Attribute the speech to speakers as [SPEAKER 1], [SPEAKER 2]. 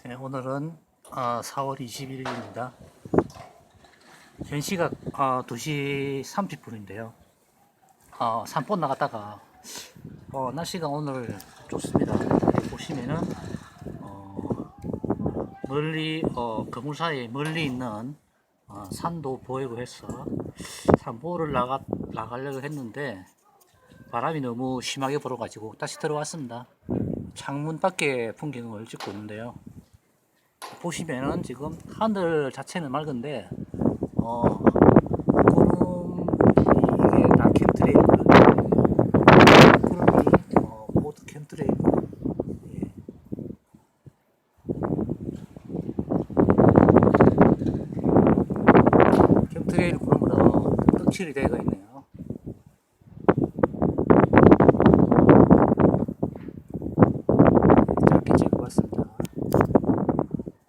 [SPEAKER 1] 네, 오늘은 4월 21일입니다. 현 시각 2시 30분인데요. 산보 나갔다가 날씨가 오늘 좋습니다. 여기 보시면은 멀리 그물 사이에 멀리 있는 산도 보이고 해서 산보를 나가려고 했는데 바람이 너무 심하게 불어가지고 다시 들어왔습니다. 창문 밖에 풍경을 찍고 있는데요. 보시면은 지금 하늘 자체는 맑은데 구름이 이게 다 캠트레일이거든요. 구름이 모두 캠트레일. 예. 캠트레일 구름으로 떡칠이 되어 있네요.